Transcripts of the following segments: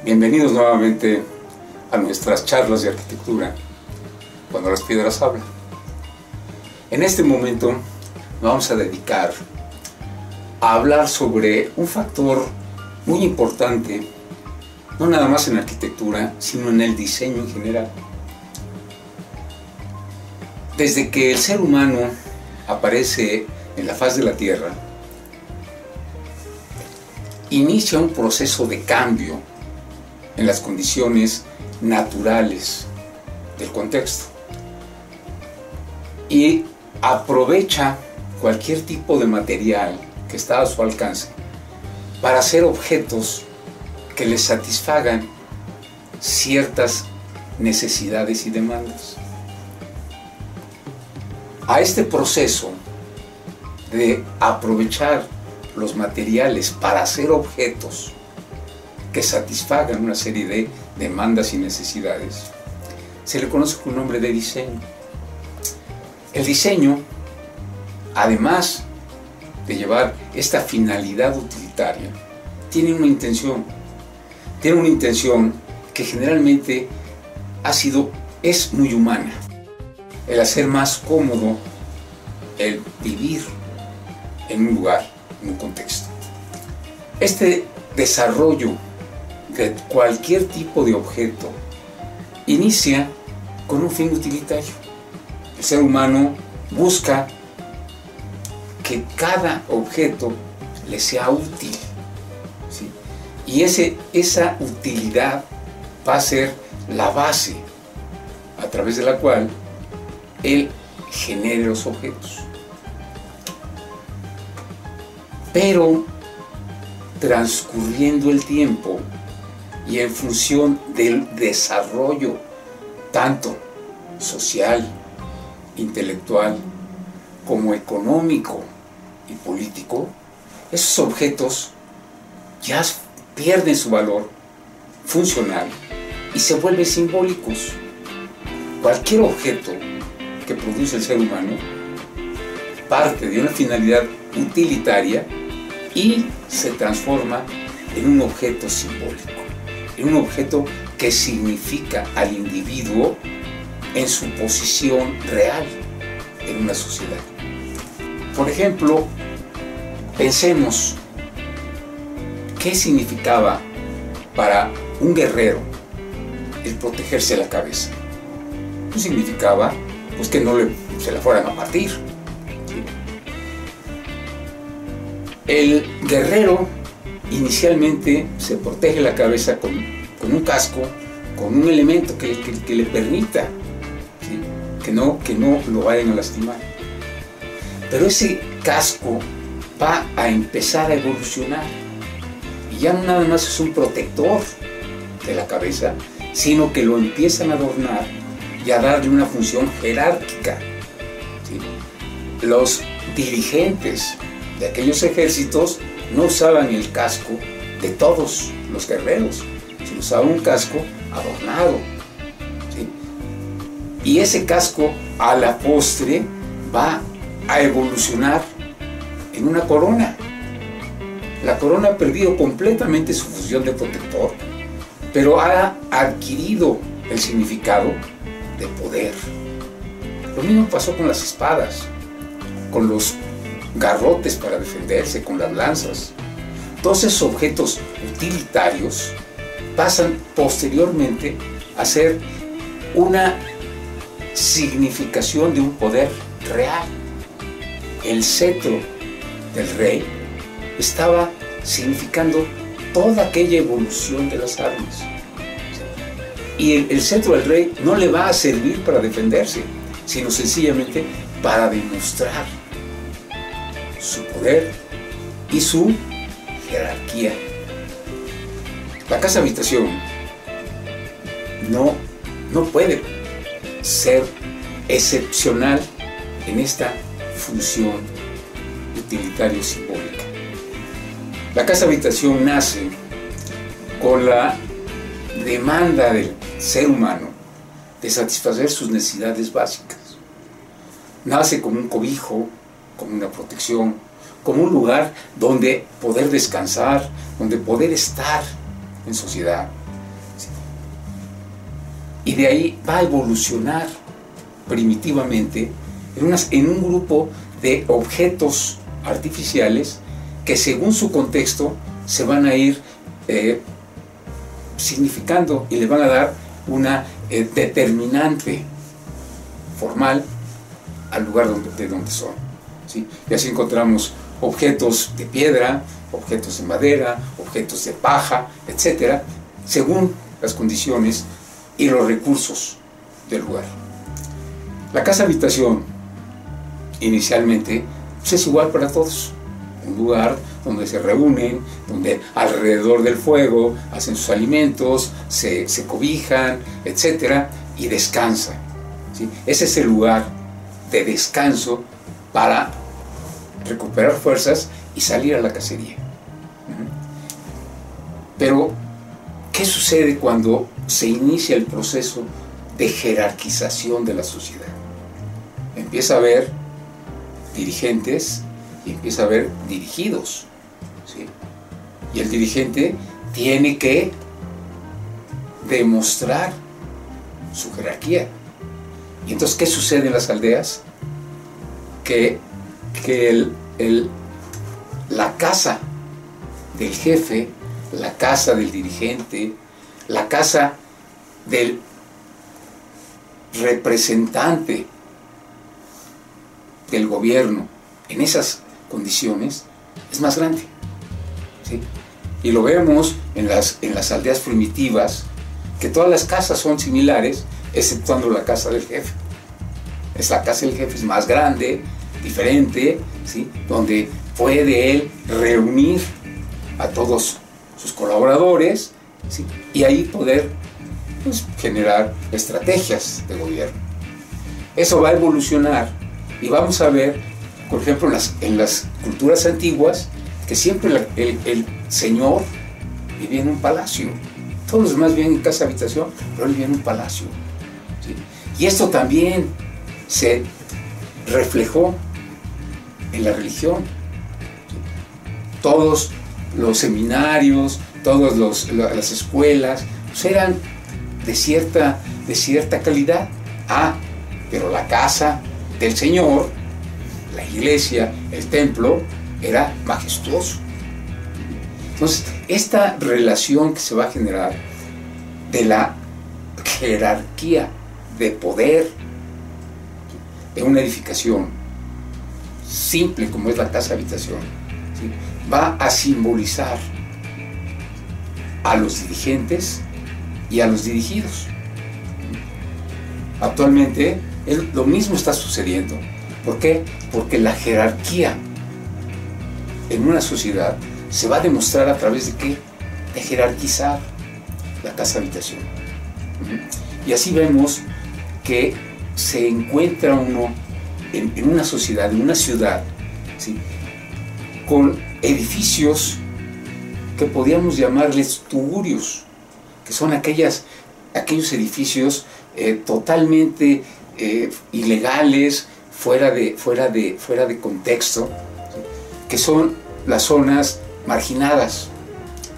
Bienvenidos nuevamente a nuestras charlas de arquitectura, cuando las piedras hablan. En este momento nos vamos a dedicar a hablar sobre un factor muy importante, no nada más en arquitectura, sino en el diseño en general. Desde que el ser humano aparece en la faz de la Tierra, inicia un proceso de cambio en las condiciones naturales del contexto y aprovecha cualquier tipo de material que está a su alcance para hacer objetos que le satisfagan ciertas necesidades y demandas. A este proceso de aprovechar los materiales para hacer objetos que satisfagan una serie de demandas y necesidades, se le conoce con el nombre de diseño. El diseño, además de llevar esta finalidad utilitaria, tiene una intención que generalmente es muy humana: el hacer más cómodo el vivir en un lugar, en un contexto. Este desarrollo de cualquier tipo de objeto inicia con un fin utilitario. El ser humano busca que cada objeto le sea útil, ¿sí? Y esa utilidad va a ser la base a través de la cual él genere los objetos. Pero transcurriendo el tiempo y en función del desarrollo tanto social, intelectual, como económico y político, esos objetos ya pierden su valor funcional y se vuelven simbólicos. Cualquier objeto que produce el ser humano parte de una finalidad utilitaria y se transforma en un objeto simbólico, en un objeto que significa al individuo en su posición real en una sociedad. Por ejemplo, pensemos qué significaba para un guerrero el protegerse la cabeza. Pues significaba que no se la fueran a partir. El guerrero inicialmente se protege la cabeza con un casco, con un elemento que le permita, ¿sí?, que no lo vayan a lastimar. Pero ese casco va a empezar a evolucionar y ya no nada más es un protector de la cabeza, sino que lo empiezan a adornar y a darle una función jerárquica, ¿sí? Los dirigentes de aquellos ejércitos no usaban el casco de todos los guerreros, sino usaban un casco adornado, ¿sí? Y ese casco a la postre va a evolucionar en una corona. La corona ha perdido completamente su función de protector, pero ha adquirido el significado de poder. Lo mismo pasó con las espadas, con los garrotes para defenderse, con las lanzas. Todos esos objetos utilitarios pasan posteriormente a ser una significación de un poder real. El cetro del rey estaba significando toda aquella evolución de las armas. Y el cetro del rey no le va a servir para defenderse, sino sencillamente para demostrar su poder y su jerarquía. La casa habitación no puede ser excepcional en esta función utilitario simbólica. La casa habitación nace con la demanda del ser humano de satisfacer sus necesidades básicas. Nace como un cobijo, como una protección, como un lugar donde poder descansar, donde poder estar en sociedad, y de ahí va a evolucionar primitivamente en un grupo de objetos artificiales que según su contexto se van a ir significando y le van a dar una determinante formal al lugar de donde son, ¿sí? Y así encontramos objetos de piedra, objetos de madera, objetos de paja, etcétera, según las condiciones y los recursos del lugar. La casa habitación inicialmente pues es igual para todos, un lugar donde se reúnen, donde alrededor del fuego hacen sus alimentos, se cobijan, etcétera, y descansan, ¿sí? Ese es el lugar de descanso para recuperar fuerzas y salir a la cacería. Pero, ¿qué sucede cuando se inicia el proceso de jerarquización de la sociedad? Empieza a haber dirigentes y empieza a haber dirigidos, ¿sí? Y el dirigente tiene que demostrar su jerarquía. Y entonces, ¿qué sucede en las aldeas? Que la casa del jefe, la casa del dirigente, la casa del representante del gobierno en esas condiciones es más grande, ¿sí? Y lo vemos en las aldeas primitivas, que todas las casas son similares, exceptuando la casa del jefe. La casa del jefe es más grande, diferente, ¿sí? Donde puede él reunir a todos sus colaboradores, ¿sí? Y ahí poder, pues, generar estrategias de gobierno. Eso va a evolucionar y vamos a ver, por ejemplo, en las culturas antiguas, que siempre el señor vivía en un palacio. Todos los demás vivían en casa habitación, pero él vivía en un palacio, ¿sí? Y esto también se reflejó en la religión, ¿sí? Todos los seminarios, todas las escuelas, pues eran de cierta calidad. Pero la casa del Señor, la iglesia, el templo, era majestuoso. Entonces, esta relación que se va a generar de la jerarquía de poder de una edificación simple como es la casa habitación, ¿sí? Va a simbolizar a los dirigentes y a los dirigidos. Actualmente lo mismo está sucediendo. ¿Por qué? Porque la jerarquía en una sociedad se va a demostrar a través de ¿qué? De jerarquizar la casa habitación. Y así vemos que se encuentra uno en una sociedad, en una ciudad, ¿sí? Con edificios que podríamos llamarles tugurios, que son aquellos edificios totalmente ilegales, fuera de contexto, ¿sí? Que son las zonas marginadas,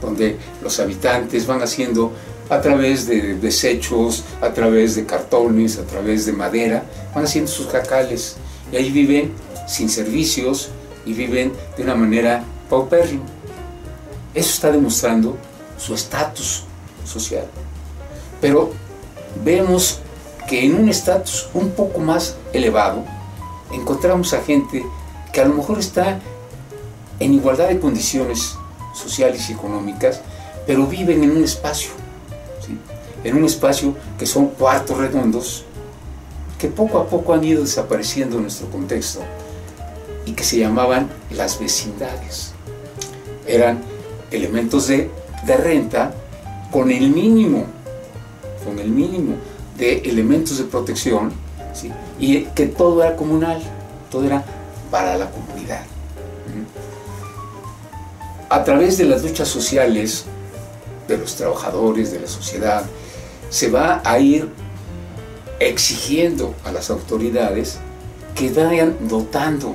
donde los habitantes van haciendo a través de desechos, a través de cartones, a través de madera, van haciendo sus jacales y ahí viven sin servicios y viven de una manera paupérrima. Eso está demostrando su estatus social. Pero vemos que en un estatus un poco más elevado encontramos a gente que a lo mejor está en igualdad de condiciones sociales y económicas, pero viven en un espacio, ¿sí? En un espacio que son cuartos redondos que poco a poco han ido desapareciendo en nuestro contexto y que se llamaban las vecindades. Eran elementos de renta con el mínimo de elementos de protección, ¿sí? Y que todo era comunal, todo era para la comunidad. A través de las luchas sociales de los trabajadores, de la sociedad, se va a ir exigiendo a las autoridades que vayan dotando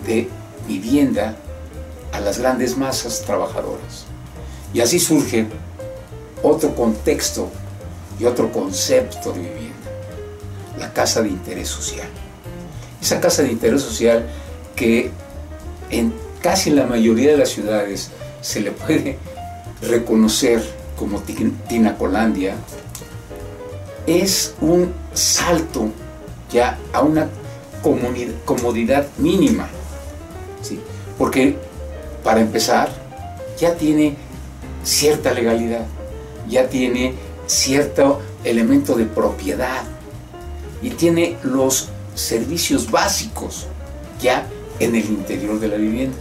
de vivienda a las grandes masas trabajadoras. Y así surge otro contexto y otro concepto de vivienda: la casa de interés social. Esa casa de interés social que en casi la mayoría de las ciudades se le puede reconocer como Tinacolandia, es un salto ya a una comodidad mínima, ¿sí? Porque para empezar ya tiene cierta legalidad, ya tiene cierto elemento de propiedad y tiene los servicios básicos ya en el interior de la vivienda.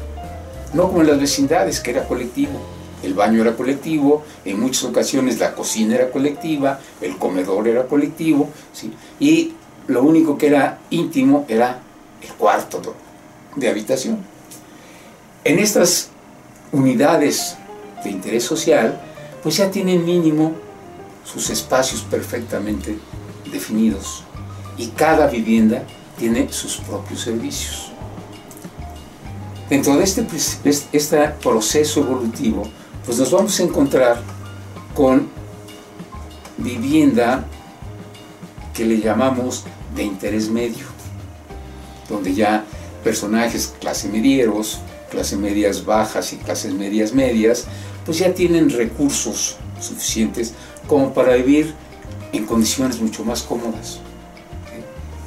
No como en las vecindades, que era colectivo. El baño era colectivo, en muchas ocasiones la cocina era colectiva, el comedor era colectivo, ¿sí? Y lo único que era íntimo era el cuarto de habitación. En estas unidades de interés social, pues ya tienen mínimo sus espacios perfectamente definidos y cada vivienda tiene sus propios servicios. Dentro de este proceso evolutivo, pues nos vamos a encontrar con vivienda que le llamamos de interés medio, donde ya personajes clase medieros, clases medias bajas y clases medias medias, pues ya tienen recursos suficientes como para vivir en condiciones mucho más cómodas, ¿sí?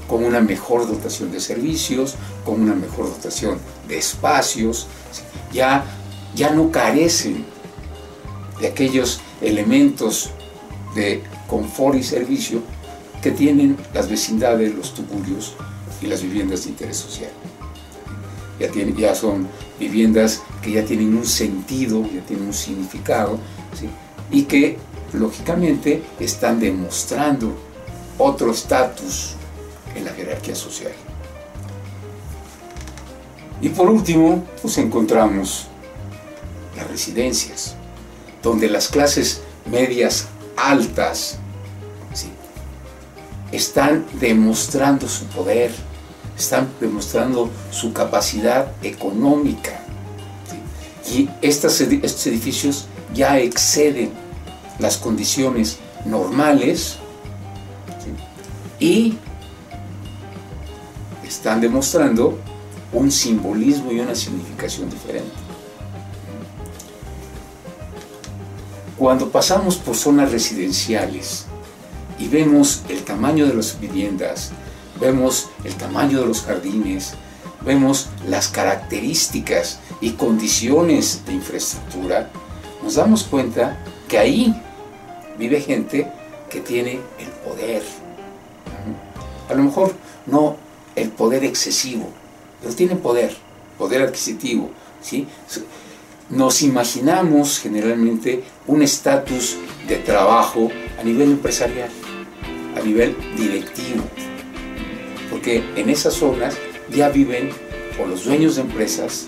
Con una mejor dotación de servicios, con una mejor dotación de espacios, ¿sí? Ya no carecen de aquellos elementos de confort y servicio que tienen las vecindades, los tugurios y las viviendas de interés social. Ya son viviendas que ya tienen un sentido, ya tienen un significado, ¿sí? Y que lógicamente están demostrando otro estatus en la jerarquía social. Y por último, pues encontramos las residencias, donde las clases medias altas, ¿sí?, están demostrando su poder, están demostrando su capacidad económica, ¿sí? Y estos edificios ya exceden las condiciones normales, ¿sí?, y están demostrando un simbolismo y una significación diferente. Cuando pasamos por zonas residenciales y vemos el tamaño de las viviendas, vemos el tamaño de los jardines, vemos las características y condiciones de infraestructura, nos damos cuenta que ahí vive gente que tiene el poder. A lo mejor no el poder excesivo, pero tiene poder adquisitivo, ¿sí? Nos imaginamos generalmente un estatus de trabajo a nivel empresarial, a nivel directivo, porque en esas zonas ya viven o los dueños de empresas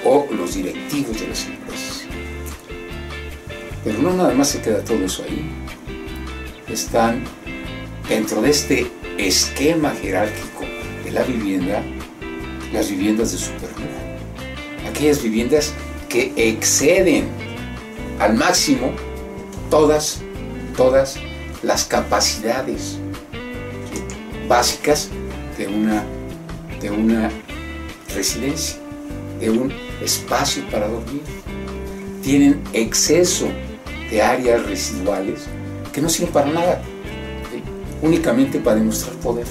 o los directivos de las empresas. Pero no nada más se queda todo eso ahí. Están dentro de este esquema jerárquico de la vivienda, las viviendas de superlujo, aquellas viviendas que exceden al máximo todas las capacidades básicas de una residencia, de un espacio para dormir. Tienen exceso de áreas residuales que no sirven para nada, ¿sí?, únicamente para demostrar poder.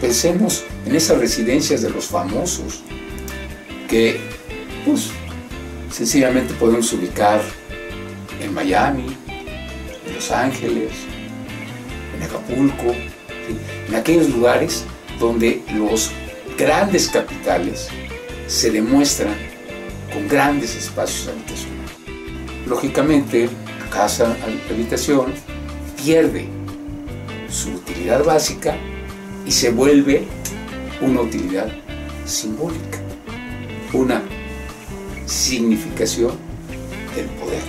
Pensemos en esas residencias de los famosos que, pues, sencillamente podemos ubicar en Miami, en Los Ángeles, en Acapulco, ¿sí?, en aquellos lugares donde los grandes capitales se demuestran con grandes espacios habitacionales. Lógicamente, la casa habitación pierde su utilidad básica y se vuelve una utilidad simbólica, una significación del poder.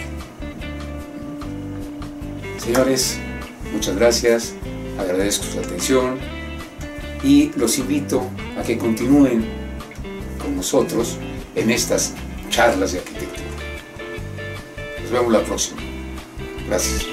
Señores, muchas gracias, agradezco su atención y los invito a que continúen con nosotros en estas charlas de arquitectura. Nos vemos la próxima. Gracias.